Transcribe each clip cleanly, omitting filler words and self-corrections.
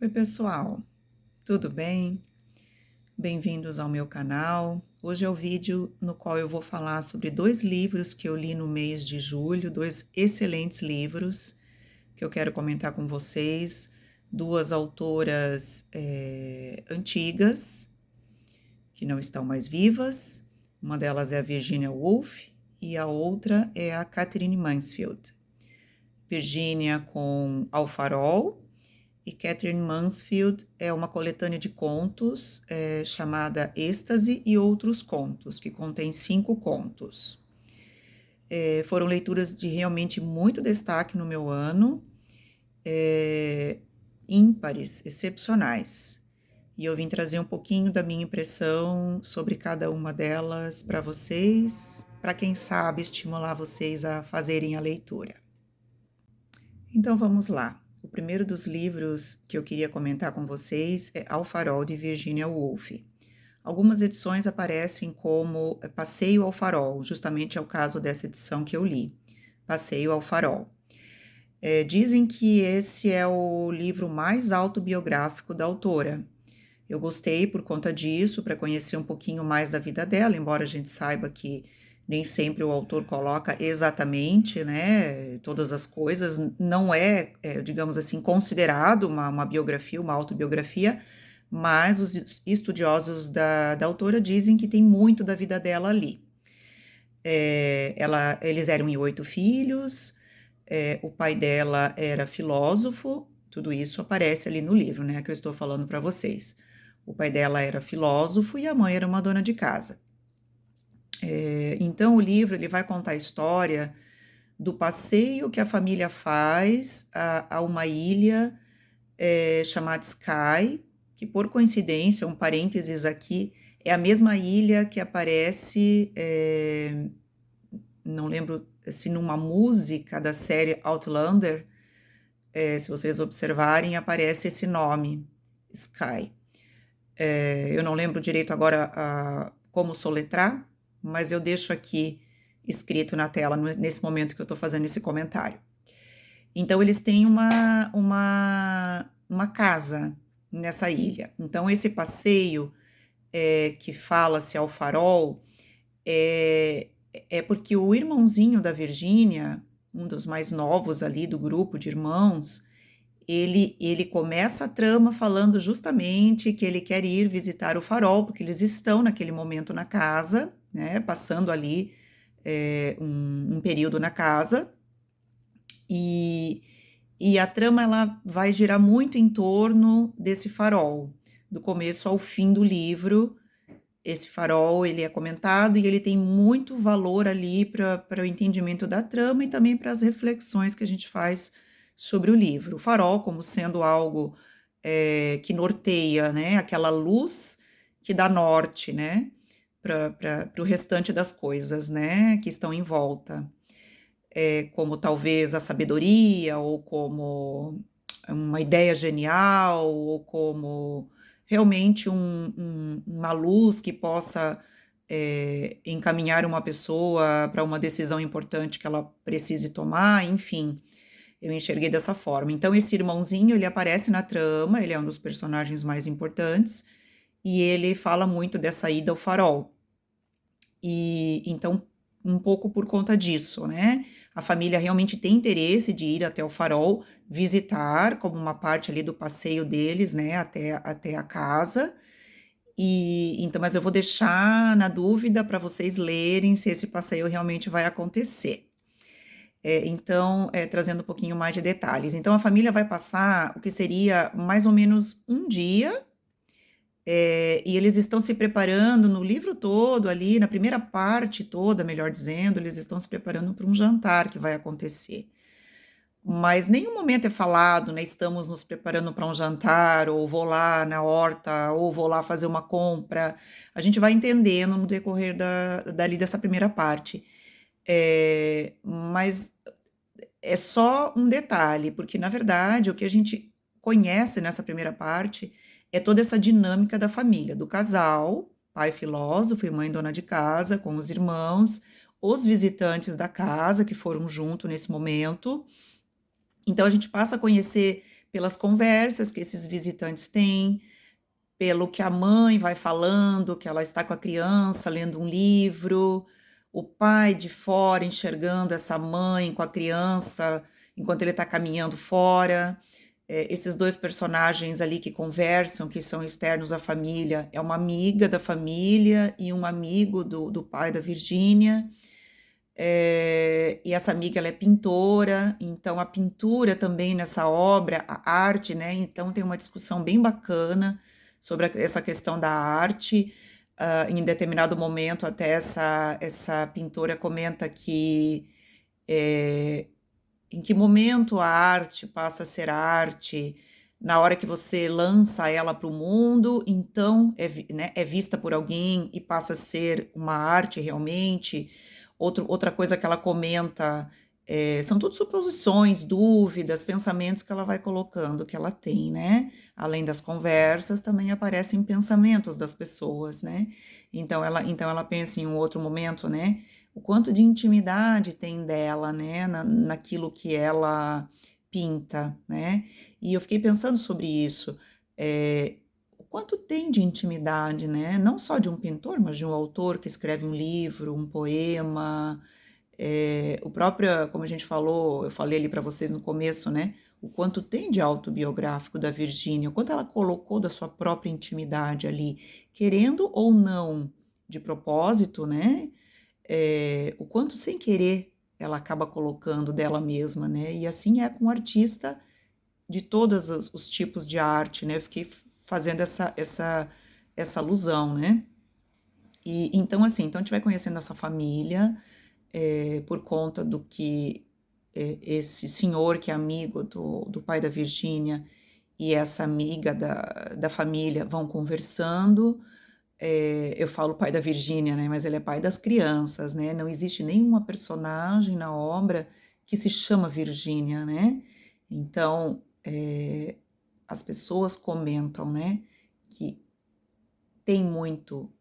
Oi, pessoal, tudo bem? Bem-vindos ao meu canal. Hoje é o vídeo no qual eu vou falar sobre dois livros que eu li no mês de julho, dois excelentes livros que eu quero comentar com vocês. Duas autoras antigas, que não estão mais vivas. Uma delas é a Virginia Woolf e a outra é a Katherine Mansfield. Virginia com Ao Farol, e Katherine Mansfield é uma coletânea de contos chamada Êxtase e Outros Contos, que contém 5 contos. Foram leituras de realmente muito destaque no meu ano, ímpares, excepcionais. E eu vim trazer um pouquinho da minha impressão sobre cada uma delas para vocês, para quem sabe estimular vocês a fazerem a leitura. Então vamos lá. O primeiro dos livros que eu queria comentar com vocês é Ao Farol, de Virginia Woolf. Algumas edições aparecem como Passeio ao Farol, justamente é o caso dessa edição que eu li, Passeio ao Farol. Dizem que esse é o livro mais autobiográfico da autora. Eu gostei por conta disso, para conhecer um pouquinho mais da vida dela, embora a gente saiba que nem sempre o autor coloca exatamente, né, todas as coisas, não digamos assim, considerado uma biografia, uma autobiografia, mas os estudiosos da autora dizem que tem muito da vida dela ali. Eles eram em 8 filhos, o pai dela era filósofo, tudo isso aparece ali no livro, né, que eu estou falando para vocês. O pai dela era filósofo e a mãe era uma dona de casa. Então, o livro ele vai contar a história do passeio que a família faz a uma ilha chamada Skye, que por coincidência, um parênteses aqui, é a mesma ilha que aparece, não lembro se numa música da série Outlander, se vocês observarem, aparece esse nome, Skye. Eu não lembro direito agora como soletrar, mas eu deixo aqui escrito na tela nesse momento que eu estou fazendo esse comentário. Então, eles têm uma casa nessa ilha. Então, esse passeio que fala-se ao farol é porque o irmãozinho da Virgínia, um dos mais novos ali do grupo de irmãos, ele começa a trama falando justamente que ele quer ir visitar o farol, porque eles estão naquele momento na casa, né, passando ali um período na casa, e a trama ela vai girar muito em torno desse farol, do começo ao fim do livro. Esse farol ele é comentado e ele tem muito valor ali para o entendimento da trama e também para as reflexões que a gente faz sobre o livro. O farol como sendo algo que norteia, né, aquela luz que dá norte, né, para o restante das coisas, né, que estão em volta. Como talvez a sabedoria, ou como uma ideia genial, ou como realmente uma luz que possa encaminhar uma pessoa para uma decisão importante que ela precise tomar, enfim, eu enxerguei dessa forma. Então, esse irmãozinho, ele aparece na trama, ele é um dos personagens mais importantes, e ele fala muito dessa ida ao farol. E então, um pouco por conta disso, né? A família realmente tem interesse de ir até o farol, visitar como uma parte ali do passeio deles, né, até a casa. E então, mas eu vou deixar na dúvida para vocês lerem se esse passeio realmente vai acontecer. Então, trazendo um pouquinho mais de detalhes. Então, a família vai passar o que seria mais ou menos um dia, e eles estão se preparando no livro todo ali, na primeira parte toda, melhor dizendo, eles estão se preparando para um jantar que vai acontecer. Mas nenhum momento é falado, né, estamos nos preparando para um jantar, ou vou lá na horta, ou vou lá fazer uma compra. A gente vai entendendo no decorrer dali dessa primeira parte. Mas é só um detalhe, porque na verdade o que a gente conhece nessa primeira parte é toda essa dinâmica da família, do casal, pai filósofo e mãe dona de casa, com os irmãos, os visitantes da casa que foram junto nesse momento. Então a gente passa a conhecer pelas conversas que esses visitantes têm, pelo que a mãe vai falando, que ela está com a criança lendo um livro, o pai de fora enxergando essa mãe com a criança enquanto ele está caminhando fora. Esses dois personagens ali que conversam, que são externos à família, é uma amiga da família e um amigo do pai da Virgínia. E essa amiga ela é pintora, então a pintura também nessa obra, a arte, né? Então tem uma discussão bem bacana sobre essa questão da arte. Em determinado momento, até essa pintora comenta que em que momento a arte passa a ser arte, na hora que você lança ela para o mundo, então né, é vista por alguém e passa a ser uma arte realmente. Outra coisa que ela comenta são tudo suposições, dúvidas, pensamentos que ela vai colocando, que ela tem, né? Além das conversas, também aparecem pensamentos das pessoas, né? Então ela pensa em um outro momento, né? O quanto de intimidade tem dela, né? Naquilo que ela pinta, né? E eu fiquei pensando sobre isso. O quanto tem de intimidade, né? Não só de um pintor, mas de um autor que escreve um livro, um poema, o próprio, como a gente falou, eu falei ali para vocês no começo, né? O quanto tem de autobiográfico da Virgínia, o quanto ela colocou da sua própria intimidade ali, querendo ou não, de propósito, né? O quanto sem querer ela acaba colocando dela mesma, né? E assim é com o artista de todos os tipos de arte, né? Eu fiquei fazendo essa alusão, né? E então, assim, então a gente vai conhecendo essa família por conta do que esse senhor que é amigo do pai da Virgínia e essa amiga da família vão conversando. Eu falo pai da Virgínia, né? Mas ele é pai das crianças, né? Não existe nenhuma personagem na obra que se chama Virgínia, né? Então, as pessoas comentam, né? Que tem muito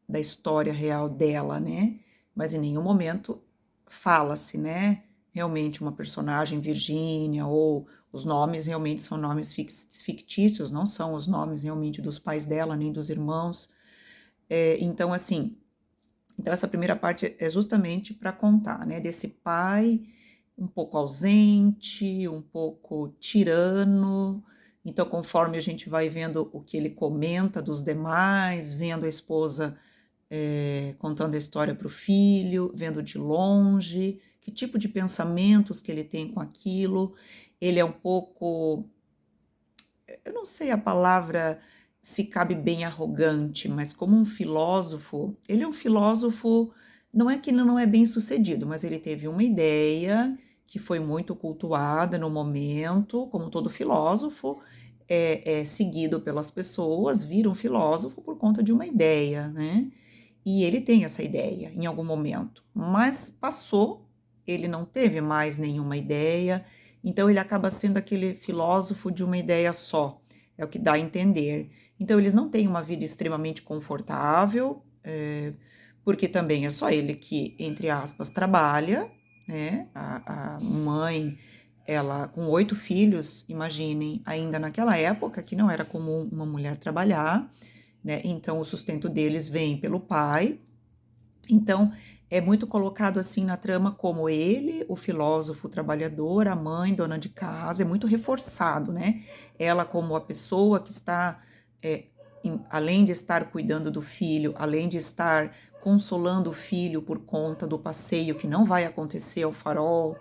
da história real dela, né? Mas em nenhum momento fala-se, né? Realmente uma personagem Virgínia, ou os nomes realmente são nomes fictícios, não são os nomes realmente dos pais dela, nem dos irmãos. Então, assim, então essa primeira parte é justamente para contar, né? Desse pai um pouco ausente, um pouco tirano. Então, conforme a gente vai vendo o que ele comenta dos demais, vendo a esposa contando a história para o filho, vendo de longe, que tipo de pensamentos que ele tem com aquilo. Ele é um pouco, eu não sei a palavra se cabe bem arrogante, mas como um filósofo, ele é um filósofo, não é que não é bem sucedido, mas ele teve uma ideia que foi muito cultuada no momento, como todo filósofo, é seguido pelas pessoas, vira um filósofo por conta de uma ideia, né? E ele tem essa ideia em algum momento, mas passou, ele não teve mais nenhuma ideia, então ele acaba sendo aquele filósofo de uma ideia só, é o que dá a entender. Então eles não têm uma vida extremamente confortável, porque também é só ele que, entre aspas, trabalha, né? A mãe, ela com 8 filhos, imaginem, ainda naquela época que não era comum uma mulher trabalhar, né? Então o sustento deles vem pelo pai. Então é muito colocado assim na trama como ele, o filósofo, o trabalhador, a mãe, dona de casa, é muito reforçado, né? Ela como a pessoa que está, além de estar cuidando do filho, além de estar consolando o filho por conta do passeio que não vai acontecer ao farol,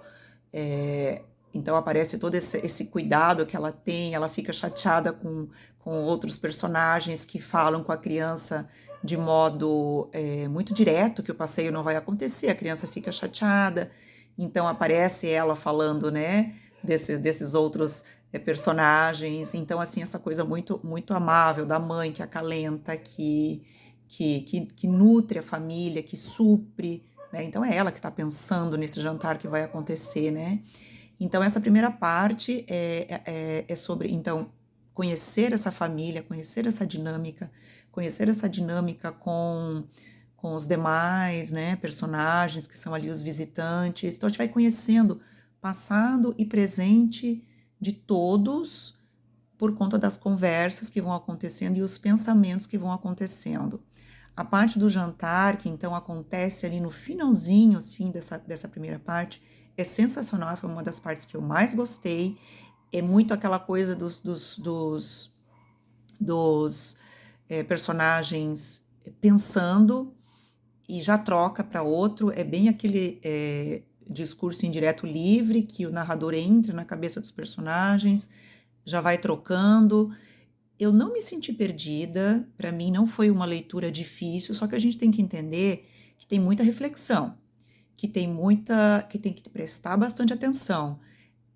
então aparece todo esse cuidado que ela tem, ela fica chateada com outros personagens que falam com a criança de modo muito direto que o passeio não vai acontecer, a criança fica chateada, então aparece ela falando, né, desses outros personagens, então assim, essa coisa muito, muito amável da mãe que acalenta, que nutre a família, que supre, né, então é ela que está pensando nesse jantar que vai acontecer, né. Então essa primeira parte é sobre, então, conhecer essa família, conhecer essa dinâmica com os demais, né, personagens que são ali os visitantes. Então a gente vai conhecendo passado e presente de todos, por conta das conversas que vão acontecendo e os pensamentos que vão acontecendo. A parte do jantar, que então acontece ali no finalzinho, assim, dessa primeira parte, é sensacional, foi uma das partes que eu mais gostei. É muito aquela coisa dos personagens pensando e já troca para outro, é bem aquele discurso indireto livre, que o narrador entra na cabeça dos personagens, já vai trocando. Eu não me senti perdida, para mim não foi uma leitura difícil, só que a gente tem que entender que tem muita reflexão, que tem que prestar bastante atenção.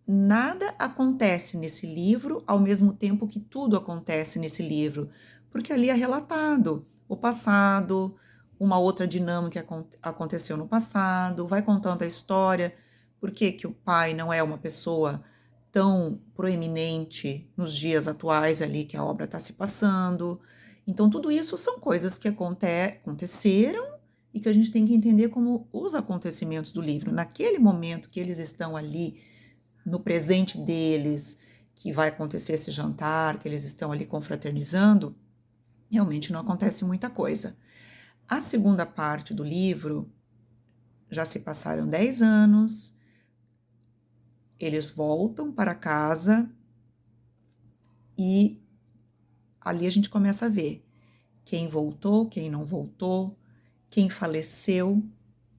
Nada acontece nesse livro ao mesmo tempo que tudo acontece nesse livro, porque ali é relatado o passado, uma outra dinâmica que aconteceu no passado, vai contando a história, por que que o pai não é uma pessoa tão proeminente nos dias atuais ali que a obra está se passando. Então, tudo isso são coisas que aconteceram e que a gente tem que entender como os acontecimentos do livro. Naquele momento que eles estão ali, no presente deles, que vai acontecer esse jantar, que eles estão ali confraternizando, realmente não acontece muita coisa. A segunda parte do livro, já se passaram 10 anos, eles voltam para casa e ali a gente começa a ver quem voltou, quem não voltou, quem faleceu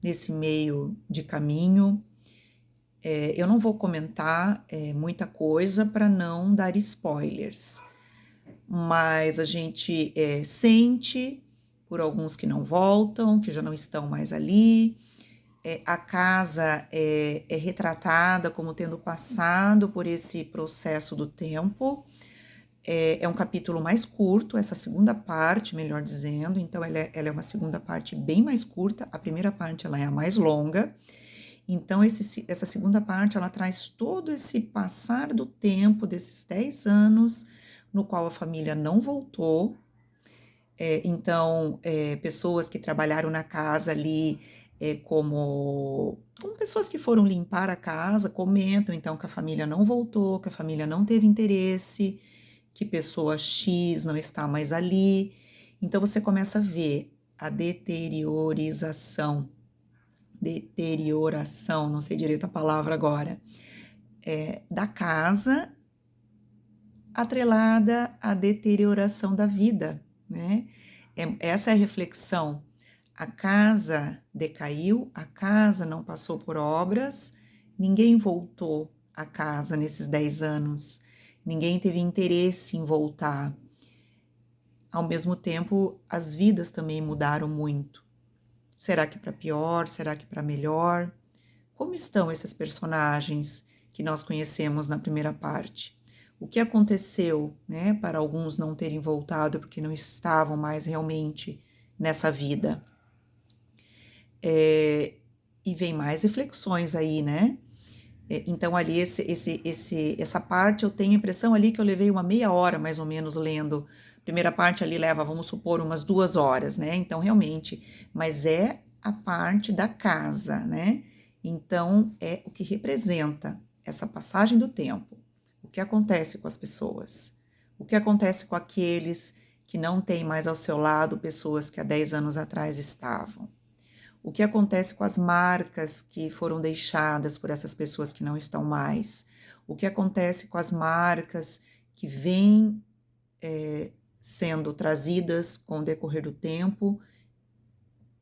nesse meio de caminho. Eu não vou comentar muita coisa para não dar spoilers, mas a gente sente por alguns que não voltam, que já não estão mais ali. A casa é retratada como tendo passado por esse processo do tempo. É um capítulo mais curto, essa segunda parte, melhor dizendo, então ela é uma segunda parte bem mais curta, a primeira parte ela é a mais longa. Então, essa segunda parte, ela traz todo esse passar do tempo, desses 10 anos, no qual a família não voltou. Então, pessoas que trabalharam na casa ali, como pessoas que foram limpar a casa, comentam, então, que a família não voltou, que a família não teve interesse, que pessoa X não está mais ali. Então, você começa a ver a deterioração, não sei direito a palavra agora, da casa atrelada à deterioração da vida, né? Essa é a reflexão. A casa decaiu, a casa não passou por obras, ninguém voltou à casa nesses 10 anos, ninguém teve interesse em voltar. Ao mesmo tempo, as vidas também mudaram muito. Será que para pior? Será que para melhor? Como estão esses personagens que nós conhecemos na primeira parte? O que aconteceu, né, para alguns não terem voltado porque não estavam mais realmente nessa vida? E vem mais reflexões aí, né? Então ali essa parte eu tenho a impressão ali que eu levei uma meia hora mais ou menos lendo. A primeira parte ali leva, vamos supor, umas 2 horas, né? Então realmente, mas é a parte da casa, né? Então é o que representa essa passagem do tempo. O que acontece com as pessoas? O que acontece com aqueles que não têm mais ao seu lado pessoas que há 10 anos atrás estavam? O que acontece com as marcas que foram deixadas por essas pessoas que não estão mais? O que acontece com as marcas que vêm sendo trazidas com o decorrer do tempo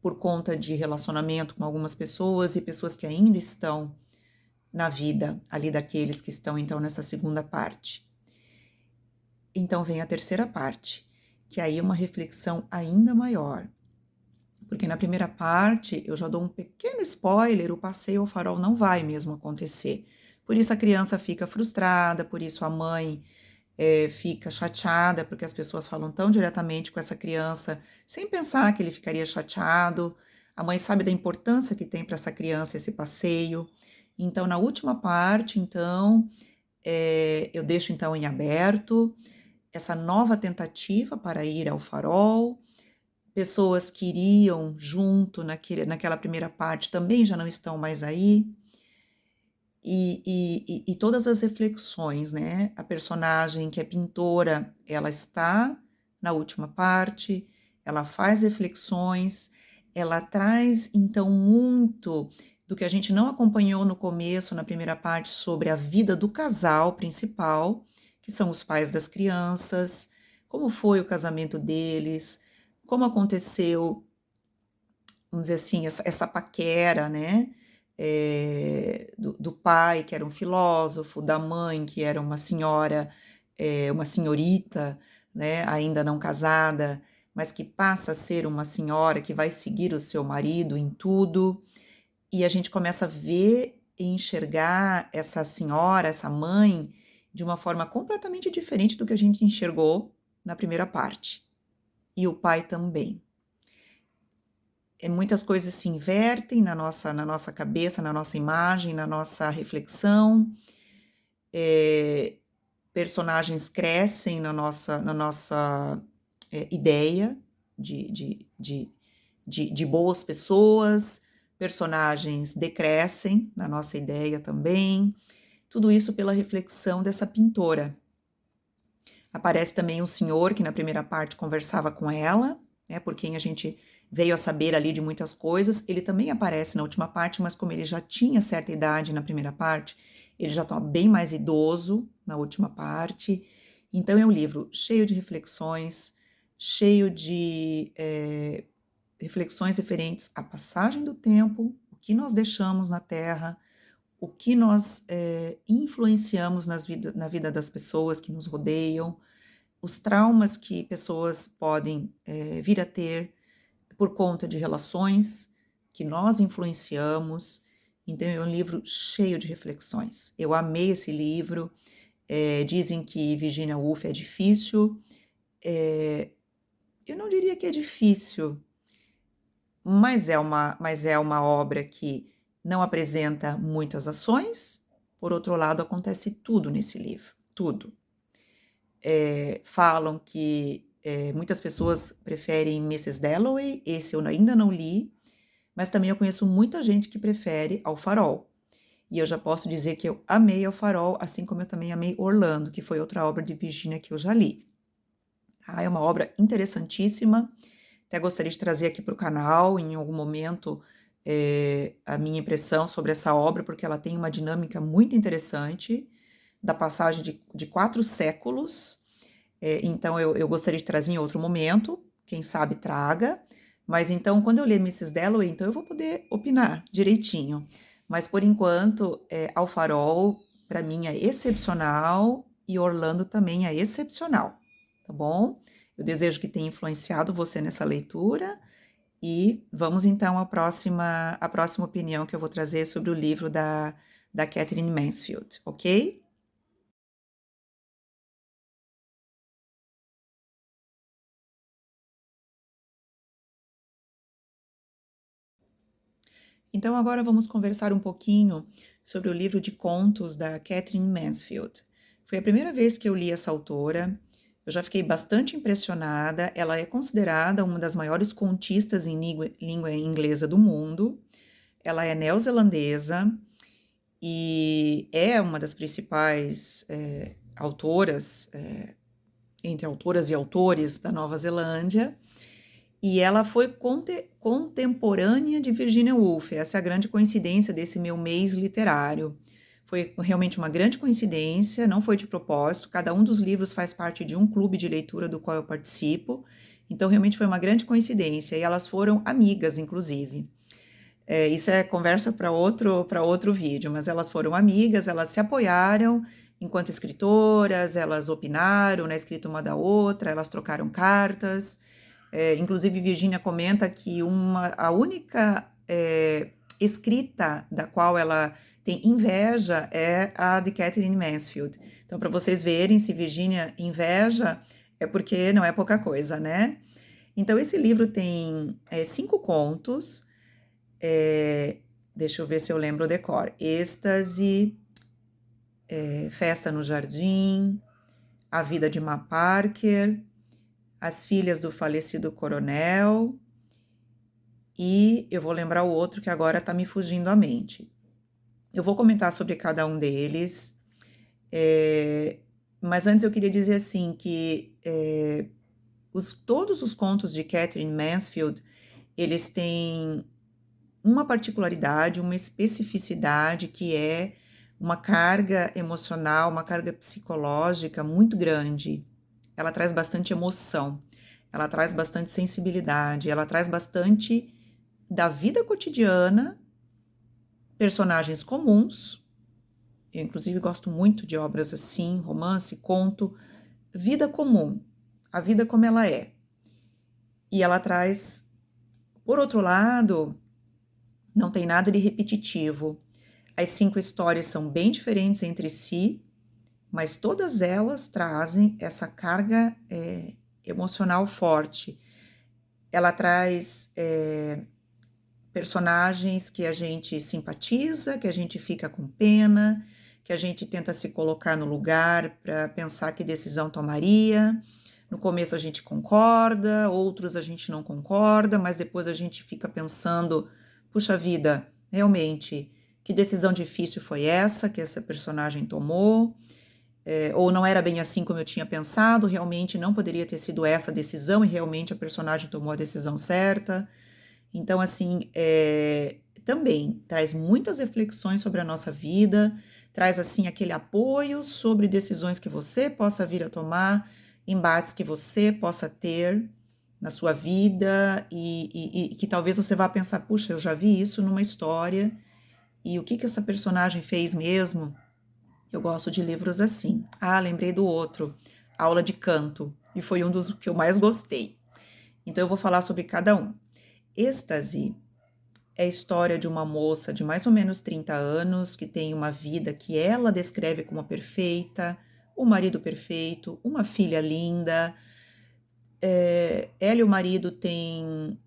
por conta de relacionamento com algumas pessoas e pessoas que ainda estão na vida ali daqueles que estão então nessa segunda parte. Então vem a terceira parte, que aí é uma reflexão ainda maior. Porque na primeira parte, eu já dou um pequeno spoiler, o passeio ao farol não vai mesmo acontecer. Por isso a criança fica frustrada, por isso a mãe fica chateada, porque as pessoas falam tão diretamente com essa criança, sem pensar que ele ficaria chateado. A mãe sabe da importância que tem para essa criança esse passeio. Então, na última parte, então, eu deixo então em aberto essa nova tentativa para ir ao farol. Pessoas que iriam junto naquela primeira parte também já não estão mais aí. e todas as reflexões, né? A personagem que é pintora, ela está na última parte, ela faz reflexões, ela traz então muito do que a gente não acompanhou no começo, na primeira parte, sobre a vida do casal principal, que são os pais das crianças, como foi o casamento deles, como aconteceu, vamos dizer assim, essa paquera, né? Do pai, que era um filósofo, da mãe, que era uma senhora, uma senhorita, né? Ainda não casada, mas que passa a ser uma senhora que vai seguir o seu marido em tudo. E a gente começa a ver e enxergar essa senhora, essa mãe, de uma forma completamente diferente do que a gente enxergou na primeira parte. E o pai também. Muitas coisas se invertem na nossa cabeça, na nossa imagem, na nossa reflexão. Personagens crescem na nossa ideia de boas pessoas, personagens decrescem na nossa ideia também. Tudo isso pela reflexão dessa pintora. Aparece também um senhor que na primeira parte conversava com ela, né, por quem a gente veio a saber ali de muitas coisas. Ele também aparece na última parte, mas como ele já tinha certa idade na primeira parte, ele já está bem mais idoso na última parte. Então é um livro cheio de reflexões, cheio de reflexões referentes à passagem do tempo, o que nós deixamos na Terra, o que nós influenciamos na vida das pessoas que nos rodeiam, os traumas que pessoas podem vir a ter por conta de relações que nós influenciamos. Então, é um livro cheio de reflexões. Eu amei esse livro. Dizem que Virginia Woolf é difícil. Eu não diria que é difícil, mas é uma obra que não apresenta muitas ações. Por outro lado, acontece tudo nesse livro, tudo. Falam que muitas pessoas preferem Mrs. Dalloway, esse eu ainda não li, mas também eu conheço muita gente que prefere Ao Farol. E eu já posso dizer que eu amei Ao Farol, assim como eu também amei Orlando, que foi outra obra de Virginia que eu já li. Tá? É uma obra interessantíssima, até gostaria de trazer aqui para o canal, em algum momento, a minha impressão sobre essa obra, porque ela tem uma dinâmica muito interessante, da passagem de 4 séculos. Então eu gostaria de trazer em outro momento, quem sabe traga, mas então quando eu ler Mrs. Dalloway, então eu vou poder opinar direitinho, mas por enquanto Ao Farol para mim é excepcional e Orlando também é excepcional, tá bom? Eu desejo que tenha influenciado você nessa leitura e vamos então à próxima opinião que eu vou trazer sobre o livro da Katherine Mansfield, ok? Então, agora vamos conversar um pouquinho sobre o livro de contos da Katherine Mansfield. Foi a primeira vez que eu li essa autora, eu já fiquei bastante impressionada. Ela é considerada uma das maiores contistas em língua inglesa do mundo. Ela é neozelandesa e é uma das principais autoras, entre autoras e autores da Nova Zelândia. E ela foi contemporânea de Virginia Woolf. Essa é a grande coincidência desse meu mês literário. Foi realmente uma grande coincidência, não foi de propósito. Cada um dos livros faz parte de um clube de leitura do qual eu participo. Então, realmente foi uma grande coincidência. E elas foram amigas, inclusive. Isso é conversa para outro vídeo, mas elas foram amigas, elas se apoiaram enquanto escritoras, elas opinaram na escrita uma da outra, elas trocaram cartas. Inclusive, Virginia comenta que a única escrita da qual ela tem inveja é a de Katherine Mansfield. Então, para vocês verem, se Virginia inveja, é porque não é pouca coisa, né? Então, esse livro tem 5 contos. Deixa eu ver se eu lembro o decor. Êxtase, Festa no Jardim, A Vida de Ma Parker, As Filhas do Falecido Coronel, e eu vou lembrar o outro que agora está me fugindo à mente. Eu vou comentar sobre cada um deles, mas antes eu queria dizer assim que todos os contos de Catherine Mansfield, eles têm uma particularidade, uma especificidade que é uma carga emocional, uma carga psicológica muito grande. Ela traz bastante emoção, ela traz bastante sensibilidade, ela traz bastante da vida cotidiana, personagens comuns. Eu, inclusive, gosto muito de obras assim, romance, conto, vida comum, a vida como ela é. E ela traz, por outro lado, não tem nada de repetitivo. As 5 histórias são bem diferentes entre si, mas todas elas trazem essa carga emocional forte. Ela traz personagens que a gente simpatiza, que a gente fica com pena, que a gente tenta se colocar no lugar para pensar que decisão tomaria. No começo a gente concorda, outros a gente não concorda, mas depois a gente fica pensando, puxa vida, realmente, que decisão difícil foi essa que essa personagem tomou? Ou não era bem assim como eu tinha pensado, realmente não poderia ter sido essa a decisão e realmente a personagem tomou a decisão certa. Então, assim, também traz muitas reflexões sobre a nossa vida, traz, assim, aquele apoio sobre decisões que você possa vir a tomar, embates que você possa ter na sua vida e que talvez você vá pensar, puxa, eu já vi isso numa história e o que essa personagem fez mesmo? Eu gosto de livros assim. Ah, lembrei do outro, Aula de Canto, e foi um dos que eu mais gostei. Então eu vou falar sobre cada um. Êxtase é a história de uma moça de mais ou menos 30 anos que tem uma vida que ela descreve como perfeita, o marido perfeito, uma filha linda. Ela e o marido têm,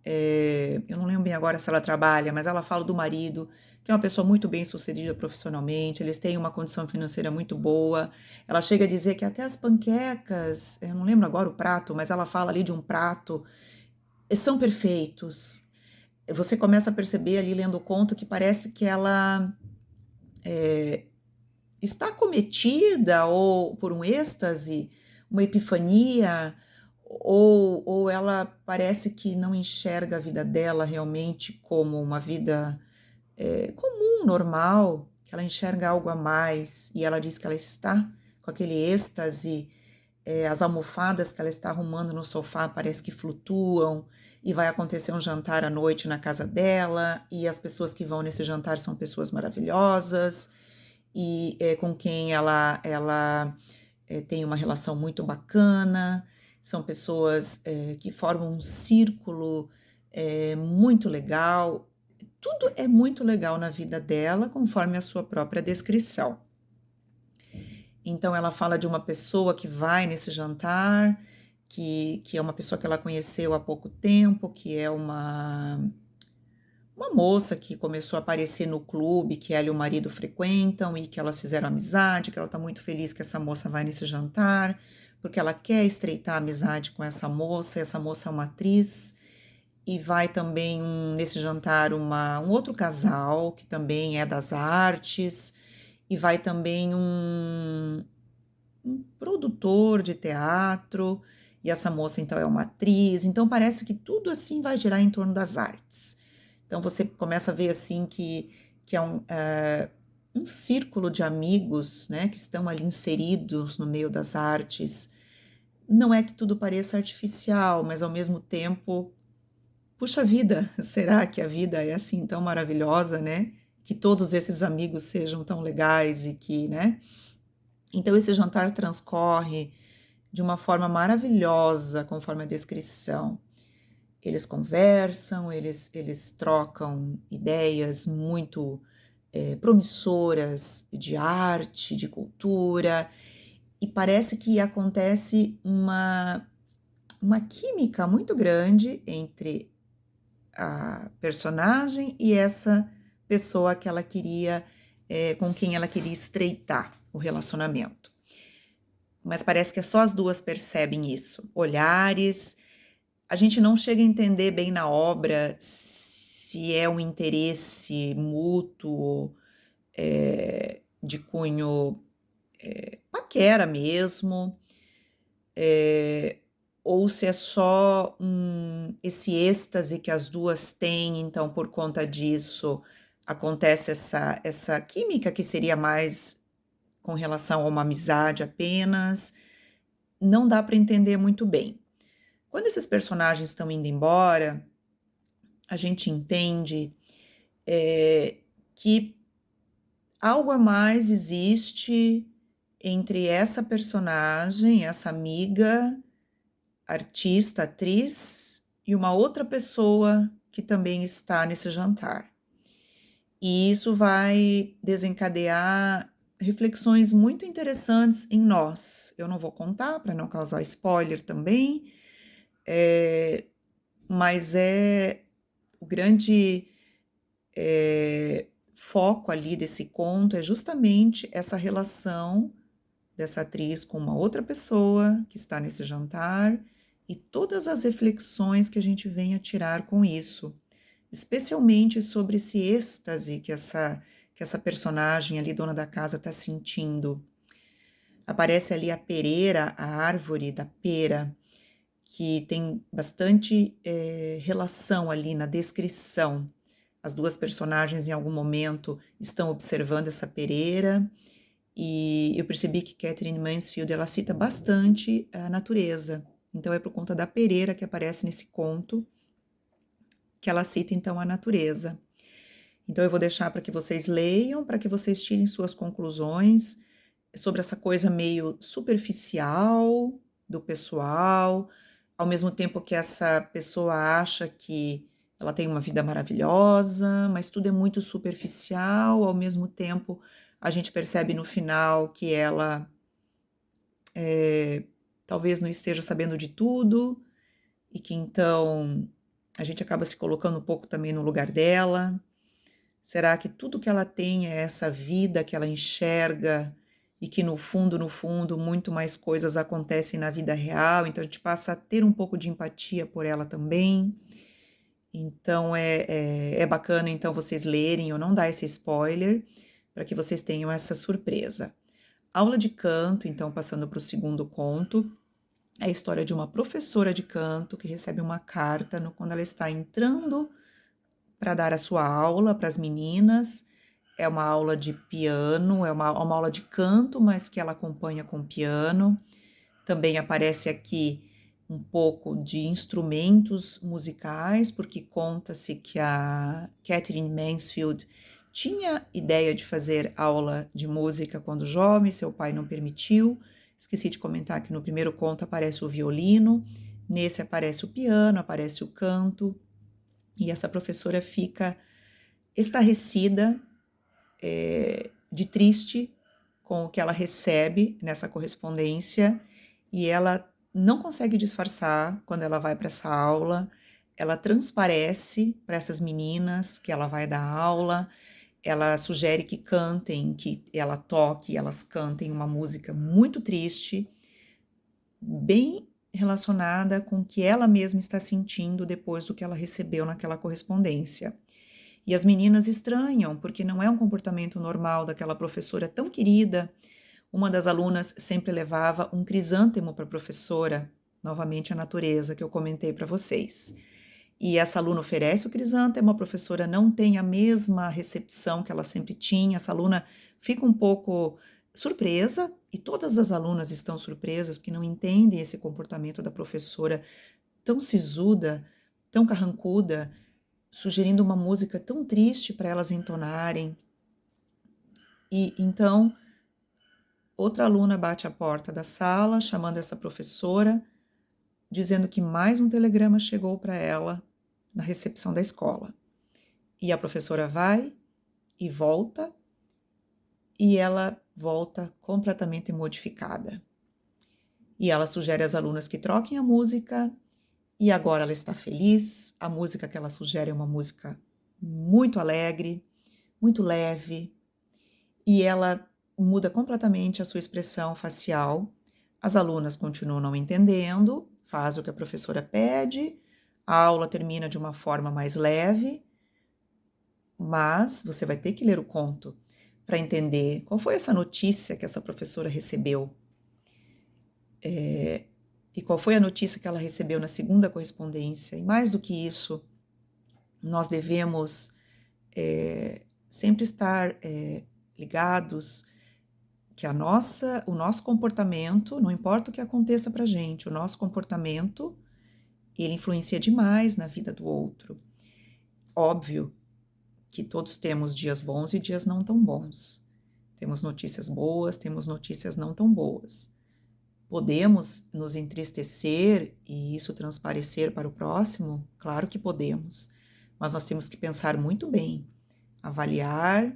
eu não lembro bem agora se ela trabalha, mas ela fala do marido, que é uma pessoa muito bem sucedida profissionalmente, eles têm uma condição financeira muito boa. Ela chega a dizer que até as panquecas, eu não lembro agora o prato, mas ela fala ali de um prato, são perfeitos. Você começa a perceber ali lendo o conto que parece que ela está cometida ou por um êxtase, uma epifania, ou ela parece que não enxerga a vida dela realmente como uma vida comum, normal, que ela enxerga algo a mais e ela diz que ela está com aquele êxtase, as almofadas que ela está arrumando no sofá parece que flutuam e vai acontecer um jantar à noite na casa dela e as pessoas que vão nesse jantar são pessoas maravilhosas e com quem ela tem uma relação muito bacana, são pessoas que formam um círculo muito legal. Tudo é muito legal na vida dela, conforme a sua própria descrição. Então, ela fala de uma pessoa que vai nesse jantar, que é uma pessoa que ela conheceu há pouco tempo, que é uma moça que começou a aparecer no clube que ela e o marido frequentam e que elas fizeram amizade, que ela está muito feliz que essa moça vai nesse jantar, porque ela quer estreitar a amizade com essa moça é uma atriz, e vai também nesse jantar um outro casal que também é das artes, e vai também um produtor de teatro, e essa moça então é uma atriz, então parece que tudo assim vai girar em torno das artes. Então você começa a ver assim que é um círculo de amigos, né, que estão ali inseridos no meio das artes. Não é que tudo pareça artificial, mas ao mesmo tempo, puxa vida, será que a vida é assim tão maravilhosa, né? Que todos esses amigos sejam tão legais e que, né? Então esse jantar transcorre de uma forma maravilhosa, conforme a descrição. Eles conversam, eles trocam ideias muito promissoras de arte, de cultura, e parece que acontece uma química muito grande entre a personagem e essa pessoa que ela queria, com quem ela queria estreitar o relacionamento. Mas parece que só as duas percebem isso. Olhares, a gente não chega a entender bem na obra se é um interesse mútuo, de cunho paquera mesmo, ou se é só esse êxtase que as duas têm, então por conta disso acontece essa química que seria mais com relação a uma amizade apenas, não dá para entender muito bem. Quando esses personagens estão indo embora, a gente entende que algo a mais existe entre essa personagem, essa amiga, artista, atriz, e uma outra pessoa que também está nesse jantar. E isso vai desencadear reflexões muito interessantes em nós. Eu não vou contar para não causar spoiler também, mas o grande foco ali desse conto é justamente essa relação dessa atriz com uma outra pessoa que está nesse jantar e todas as reflexões que a gente vem a tirar com isso, especialmente sobre esse êxtase que essa personagem ali, dona da casa, está sentindo. Aparece ali a pereira, a árvore da pera, que tem bastante relação ali na descrição. As duas personagens, em algum momento, estão observando essa pereira, e eu percebi que Katherine Mansfield, ela cita bastante a natureza. Então, é por conta da pereira que aparece nesse conto, que ela cita, então, a natureza. Então, eu vou deixar para que vocês leiam, para que vocês tirem suas conclusões sobre essa coisa meio superficial do pessoal, ao mesmo tempo que essa pessoa acha que ela tem uma vida maravilhosa, mas tudo é muito superficial, ao mesmo tempo a gente percebe no final que ela talvez não esteja sabendo de tudo, e que então a gente acaba se colocando um pouco também no lugar dela. Será que tudo que ela tem é essa vida que ela enxerga e que no fundo, muito mais coisas acontecem na vida real, então a gente passa a ter um pouco de empatia por ela também. Então é bacana então vocês lerem, eu não dar esse spoiler, para que vocês tenham essa surpresa. Aula de canto, então passando para o segundo conto, é a história de uma professora de canto que recebe uma carta quando ela está entrando para dar a sua aula para as meninas. É uma aula de piano, é uma aula de canto, mas que ela acompanha com piano. Também aparece aqui um pouco de instrumentos musicais, porque conta-se que a Katherine Mansfield tinha ideia de fazer aula de música quando jovem, seu pai não permitiu. Esqueci de comentar que no primeiro conto aparece o violino, nesse aparece o piano, aparece o canto, e essa professora fica estarrecida, de triste com o que ela recebe nessa correspondência, e ela não consegue disfarçar quando ela vai para essa aula. Ela transparece para essas meninas que ela vai dar aula, ela sugere que cantem, que ela toque, elas cantem uma música muito triste, bem relacionada com o que ela mesma está sentindo depois do que ela recebeu naquela correspondência. E as meninas estranham, porque não é um comportamento normal daquela professora tão querida. Uma das alunas sempre levava um crisântemo para a professora, novamente a natureza, que eu comentei para vocês. E essa aluna oferece o crisântemo, a professora não tem a mesma recepção que ela sempre tinha, essa aluna fica um pouco surpresa, e todas as alunas estão surpresas, porque não entendem esse comportamento da professora tão sisuda, tão carrancuda, sugerindo uma música tão triste para elas entonarem. E então, outra aluna bate à porta da sala, chamando essa professora, dizendo que mais um telegrama chegou para ela na recepção da escola. E a professora vai e volta, e ela volta completamente modificada. E ela sugere às alunas que troquem a música, e agora ela está feliz. A música que ela sugere é uma música muito alegre, muito leve, e ela muda completamente a sua expressão facial. As alunas continuam não entendendo, faz o que a professora pede, a aula termina de uma forma mais leve, mas você vai ter que ler o conto, para entender qual foi essa notícia que essa professora recebeu. E qual foi a notícia que ela recebeu na segunda correspondência. E mais do que isso, nós devemos sempre estar ligados que o nosso comportamento, não importa o que aconteça para a gente, o nosso comportamento, ele influencia demais na vida do outro. Óbvio que todos temos dias bons e dias não tão bons. Temos notícias boas, temos notícias não tão boas. Podemos nos entristecer e isso transparecer para o próximo? Claro que podemos, mas nós temos que pensar muito bem, avaliar,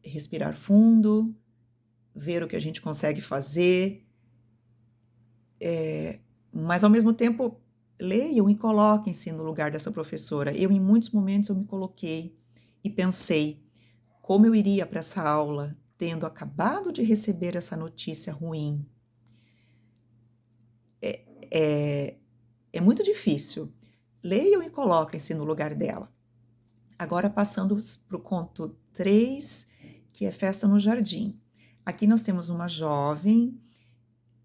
respirar fundo, ver o que a gente consegue fazer, mas ao mesmo tempo leiam e coloquem-se no lugar dessa professora. Eu, em muitos momentos, eu me coloquei e pensei como eu iria para essa aula tendo acabado de receber essa notícia ruim. É muito difícil. Leiam e coloquem-se no lugar dela. Agora, passando para o conto 3, que é Festa no Jardim. Aqui nós temos uma jovem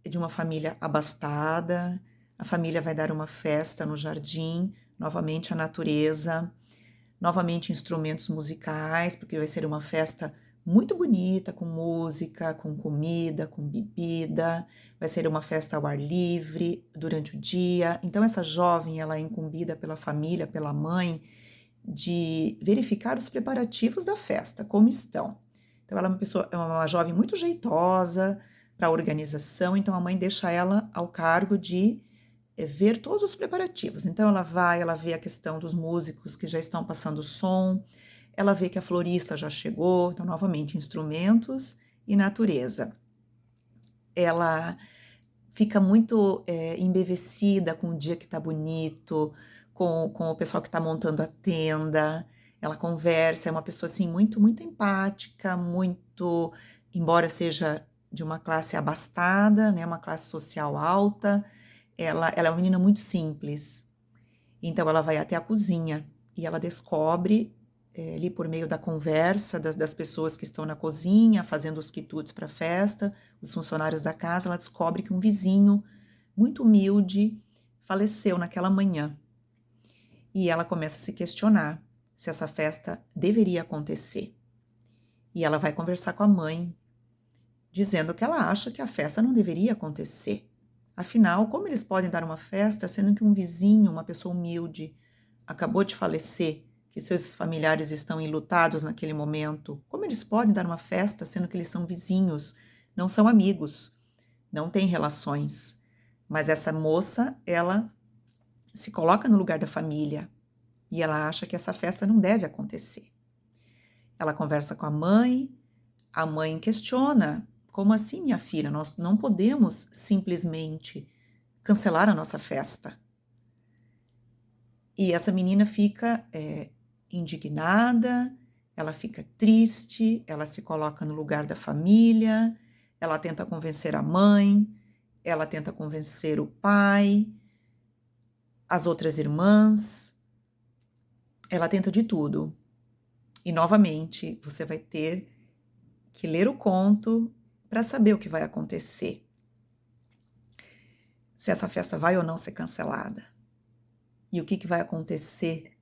de uma família abastada. A família vai dar uma festa no jardim, novamente a natureza, novamente instrumentos musicais, porque vai ser uma festa muito bonita, com música, com comida, com bebida. Vai ser uma festa ao ar livre durante o dia. Então essa jovem, ela é incumbida pela família, pela mãe, de verificar os preparativos da festa, como estão. Então ela é uma jovem muito jeitosa para a organização, então a mãe deixa ela ao cargo de ver todos os preparativos. Então ela vê a questão dos músicos que já estão passando o som, ela vê que a florista já chegou, então novamente instrumentos e natureza. Ela fica muito embevecida com o dia que está bonito, com o pessoal que está montando a tenda. Ela conversa, é uma pessoa assim muito empática, muito, embora seja de uma classe abastada, né, uma classe social alta, ela é uma menina muito simples. Então ela vai até a cozinha e ela descobre ali por meio da conversa das pessoas que estão na cozinha, fazendo os quitutes para a festa, os funcionários da casa, ela descobre que um vizinho muito humilde faleceu naquela manhã. E ela começa a se questionar se essa festa deveria acontecer. E ela vai conversar com a mãe, dizendo que ela acha que a festa não deveria acontecer. Afinal, como eles podem dar uma festa sendo que um vizinho, uma pessoa humilde, acabou de falecer, que seus familiares estão enlutados naquele momento? Como eles podem dar uma festa sendo que eles são vizinhos, não são amigos, não têm relações? Mas essa moça, ela se coloca no lugar da família e ela acha que essa festa não deve acontecer. Ela conversa com a mãe questiona: como assim, minha filha? Nós não podemos simplesmente cancelar a nossa festa. E essa menina fica indignada, ela fica triste, ela se coloca no lugar da família, ela tenta convencer a mãe, ela tenta convencer o pai, as outras irmãs, ela tenta de tudo. E novamente você vai ter que ler o conto para saber o que vai acontecer. Se essa festa vai ou não ser cancelada. E o que vai acontecer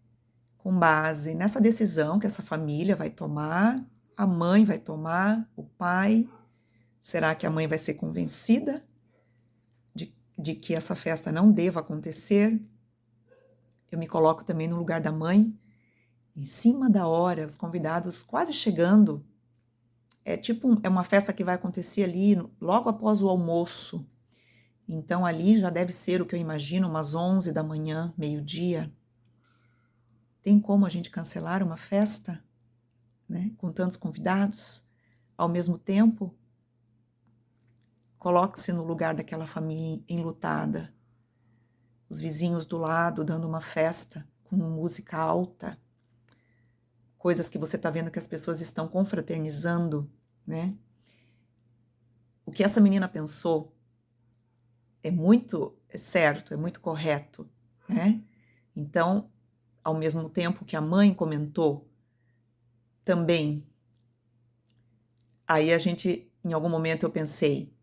com base nessa decisão que essa família vai tomar, a mãe vai tomar, o pai. Será que a mãe vai ser convencida de que essa festa não deva acontecer? Eu me coloco também no lugar da mãe, em cima da hora, os convidados quase chegando. É uma festa que vai acontecer ali logo após o almoço. Então ali já deve ser o que eu imagino, umas 11 da manhã, meio-dia. Tem como a gente cancelar uma festa, né, com tantos convidados? Ao mesmo tempo, coloque-se no lugar daquela família enlutada. Os vizinhos do lado dando uma festa com música alta. Coisas que você está vendo que as pessoas estão confraternizando, né? O que essa menina pensou é muito certo, é muito correto, né? Então, ao mesmo tempo que a mãe comentou também Aí em algum momento eu pensei,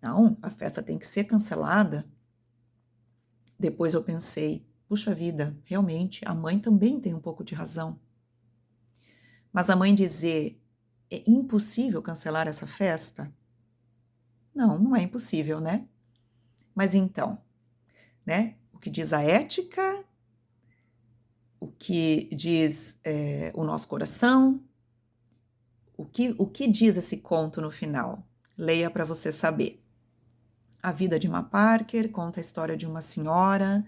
não, a festa tem que ser cancelada. Depois eu pensei, puxa vida, realmente, a mãe também tem um pouco de razão. Mas a mãe dizer, é impossível cancelar essa festa? Não, não é impossível, né? Mas então, né? O que diz a ética, o que diz o nosso coração, o que diz esse conto no final? Leia para você saber. A Vida de Ma Parker conta a história de uma senhora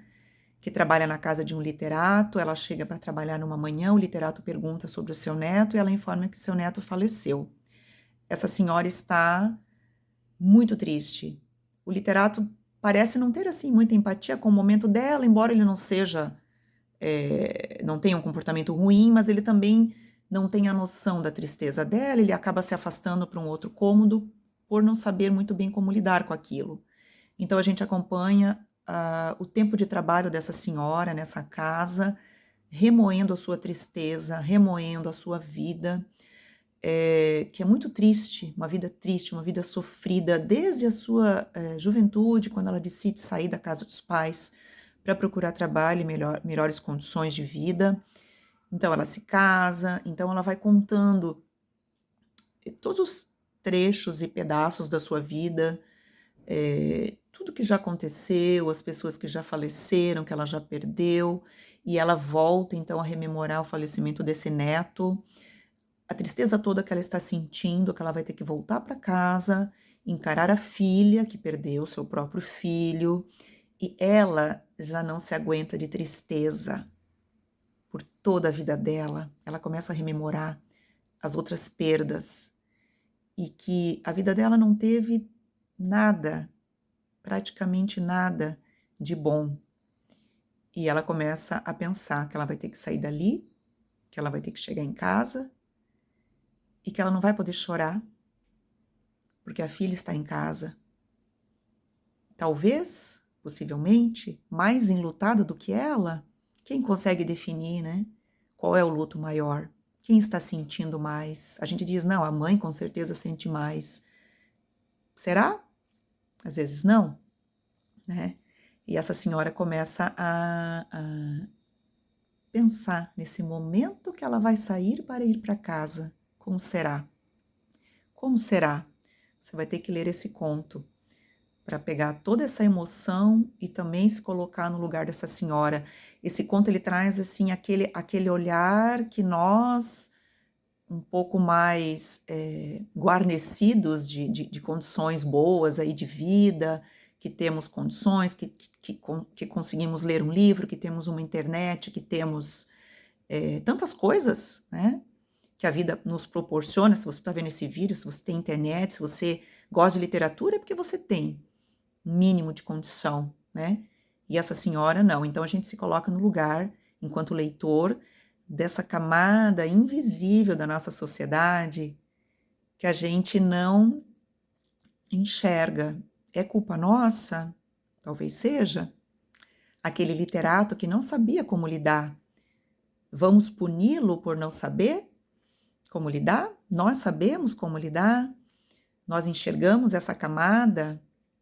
que trabalha na casa de um literato. Ela chega para trabalhar numa manhã, o literato pergunta sobre o seu neto e ela informa que seu neto faleceu. Essa senhora está muito triste. O literato parece não ter assim muita empatia com o momento dela, embora ele não seja, não tenha um comportamento ruim, mas ele também não tem a noção da tristeza dela, ele acaba se afastando para um outro cômodo por não saber muito bem como lidar com aquilo. Então a gente acompanha o tempo de trabalho dessa senhora nessa casa, remoendo a sua tristeza, remoendo a sua vida, que é muito triste, uma vida sofrida desde a sua juventude, quando ela decide sair da casa dos pais para procurar trabalho e melhores condições de vida. Então ela se casa, então ela vai contando todos os trechos e pedaços da sua vida, tudo que já aconteceu, as pessoas que já faleceram, que ela já perdeu, e ela volta então a rememorar o falecimento desse neto, a tristeza toda que ela está sentindo, que ela vai ter que voltar para casa, encarar a filha que perdeu seu próprio filho, e ela já não se aguenta de tristeza por toda a vida dela. Ela começa a rememorar as outras perdas e que a vida dela não teve nada, praticamente nada de bom. E ela começa a pensar que ela vai ter que sair dali, que ela vai ter que chegar em casa e que ela não vai poder chorar, porque a filha está em casa. Talvez, possivelmente, mais enlutada do que ela. Quem consegue definir, né? Qual é o luto maior? Quem está sentindo mais? A gente diz, não, a mãe com certeza sente mais. Será? Às vezes não, né? E essa senhora começa a pensar nesse momento que ela vai sair para ir para casa. Como será? Como será? Você vai ter que ler esse conto para pegar toda essa emoção e também se colocar no lugar dessa senhora. Esse conto ele traz assim aquele olhar que nós, um pouco mais guarnecidos de condições boas aí de vida, que temos condições, que conseguimos ler um livro, que temos uma internet, que temos tantas coisas, né? Que a vida nos proporciona. Se você está vendo esse vídeo, se você tem internet, se você gosta de literatura, é porque você tem um mínimo de condição, né? E essa senhora não. Então a gente se coloca no lugar, enquanto leitor, dessa camada invisível da nossa sociedade que a gente não enxerga. É culpa nossa? Talvez seja. Aquele literato que não sabia como lidar. Vamos puni-lo por não saber como lidar? Nós sabemos como lidar? Nós enxergamos essa camada,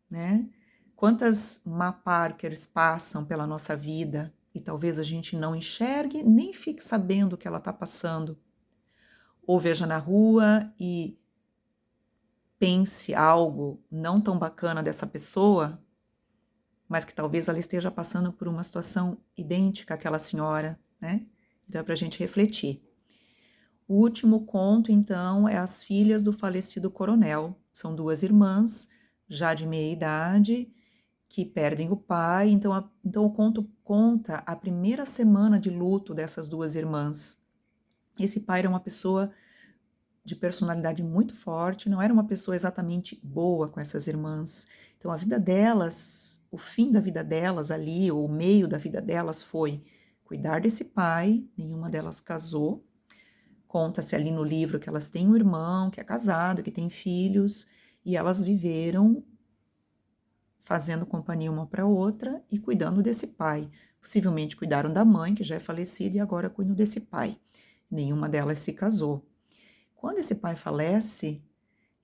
né? Quantas Ma Parkers passam pela nossa vida e talvez a gente não enxergue nem fique sabendo o que ela está passando. Ou veja na rua e pense algo não tão bacana dessa pessoa, mas que talvez ela esteja passando por uma situação idêntica àquela senhora, né? Então é para a gente refletir. O último conto, então, é As Filhas do Falecido Coronel. São duas irmãs, já de meia idade, que perdem o pai. Então o conto conta a primeira semana de luto dessas duas irmãs. Esse pai era uma pessoa de personalidade muito forte, não era uma pessoa exatamente boa com essas irmãs. Então a vida delas, o fim da vida delas ali, ou o meio da vida delas foi cuidar desse pai, nenhuma delas casou. Conta-se ali no livro que elas têm um irmão que é casado, que tem filhos, e elas viveram fazendo companhia uma para outra e cuidando desse pai. Possivelmente cuidaram da mãe, que já é falecida, e agora cuidam desse pai. Nenhuma delas se casou. Quando esse pai falece,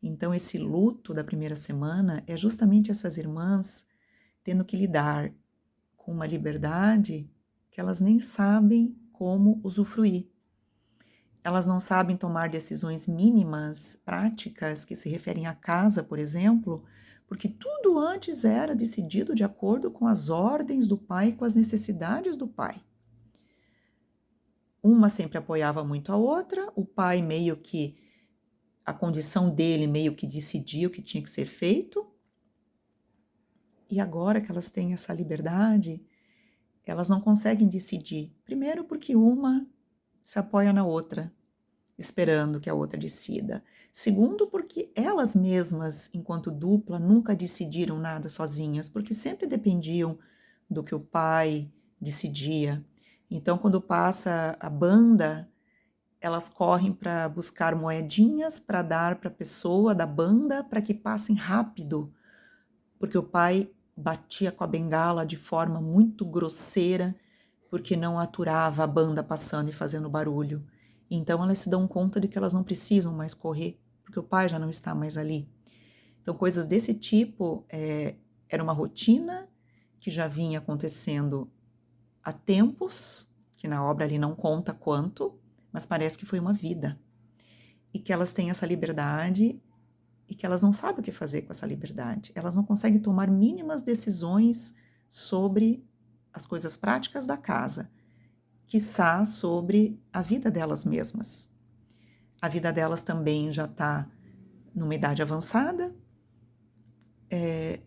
Então, esse luto da primeira semana é justamente essas irmãs tendo que lidar com uma liberdade que elas nem sabem como usufruir. Elas não sabem tomar decisões mínimas, práticas, que se referem à casa, por exemplo, porque tudo antes era decidido de acordo com as ordens do pai e com as necessidades do pai. Uma sempre apoiava muito a outra, o pai meio que, a condição dele meio que decidia o que tinha que ser feito, e agora que elas têm essa liberdade, elas não conseguem decidir. Primeiro porque uma se apoia na outra, esperando que a outra decida. Segundo, porque elas mesmas, enquanto dupla, nunca decidiram nada sozinhas, porque sempre dependiam do que o pai decidia. Então, quando passa a banda, elas correm para buscar moedinhas para dar para a pessoa da banda para que passem rápido, porque o pai batia com a bengala de forma muito grosseira, porque não aturava a banda passando e fazendo barulho. Então elas se dão conta de que elas não precisam mais correr, porque o pai já não está mais ali. Então coisas desse tipo era uma rotina que já vinha acontecendo há tempos, que na obra ali não conta quanto, mas parece que foi uma vida. E que elas têm essa liberdade e que elas não sabem o que fazer com essa liberdade. Elas não conseguem tomar mínimas decisões sobre as coisas práticas da casa, quiçá sobre a vida delas mesmas. A vida delas também já está numa idade avançada.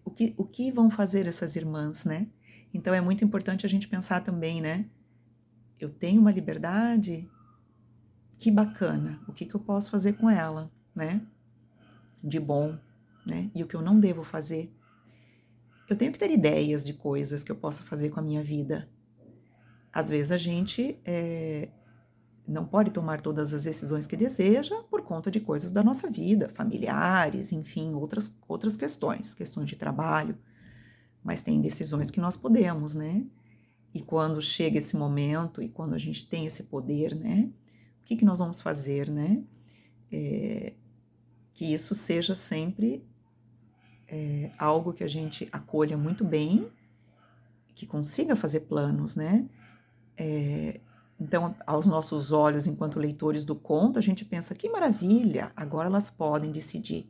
O que vão fazer essas irmãs, né? Então é muito importante a gente pensar também, né? Eu tenho uma liberdade, que bacana, o que eu posso fazer com ela, né? De bom, né? E o que eu não devo fazer. Eu tenho que ter ideias de coisas que eu possa fazer com a minha vida. Às vezes a gente não pode tomar todas as decisões que deseja por conta de coisas da nossa vida, familiares, enfim, outras questões de trabalho, mas tem decisões que nós podemos, né? E quando chega esse momento e quando a gente tem esse poder, né? O que nós vamos fazer, né? Que isso seja sempre algo que a gente acolha muito bem, que consiga fazer planos, né? Então, aos nossos olhos, enquanto leitores do conto, a gente pensa, que maravilha, agora elas podem decidir.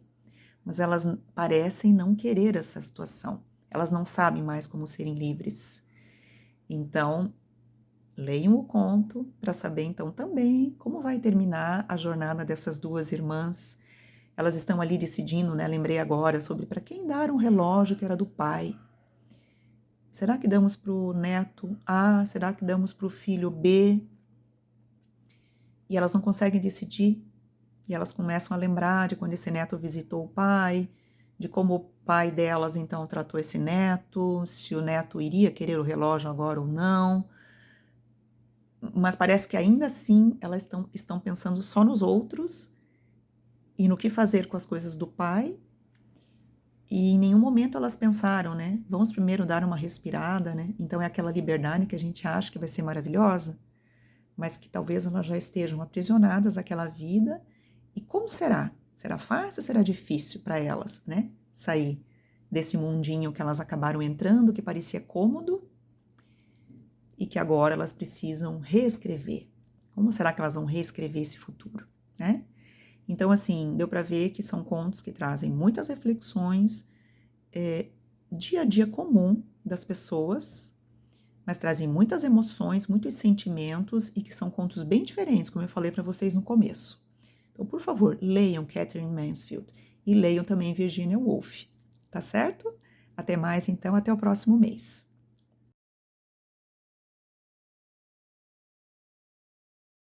Mas elas parecem não querer essa situação. Elas não sabem mais como serem livres. Então, leiam o conto para saber, então, também como vai terminar a jornada dessas duas irmãs. Elas estão ali decidindo, né? Lembrei agora sobre para quem dar um relógio que era do pai. Será que damos para o neto A? Será que damos para o filho B? E elas não conseguem decidir. E elas começam a lembrar de quando esse neto visitou o pai, de como o pai delas então tratou esse neto, se o neto iria querer o relógio agora ou não. Mas parece que ainda assim elas estão pensando só nos outros e no que fazer com as coisas do pai. E em nenhum momento elas pensaram, né? Vamos primeiro dar uma respirada, né? Então é aquela liberdade que a gente acha que vai ser maravilhosa, mas que talvez elas já estejam aprisionadas àquela vida. E como será? Será fácil ou será difícil para elas, né? Sair desse mundinho que elas acabaram entrando, que parecia cômodo, e que agora elas precisam reescrever. Como será que elas vão reescrever esse futuro, né? Então, assim, deu para ver que são contos que trazem muitas reflexões, dia a dia comum das pessoas, mas trazem muitas emoções, muitos sentimentos e que são contos bem diferentes, como eu falei para vocês no começo. Então, por favor, leiam Katherine Mansfield e leiam também Virginia Woolf, tá certo? Até mais, então, até o próximo mês.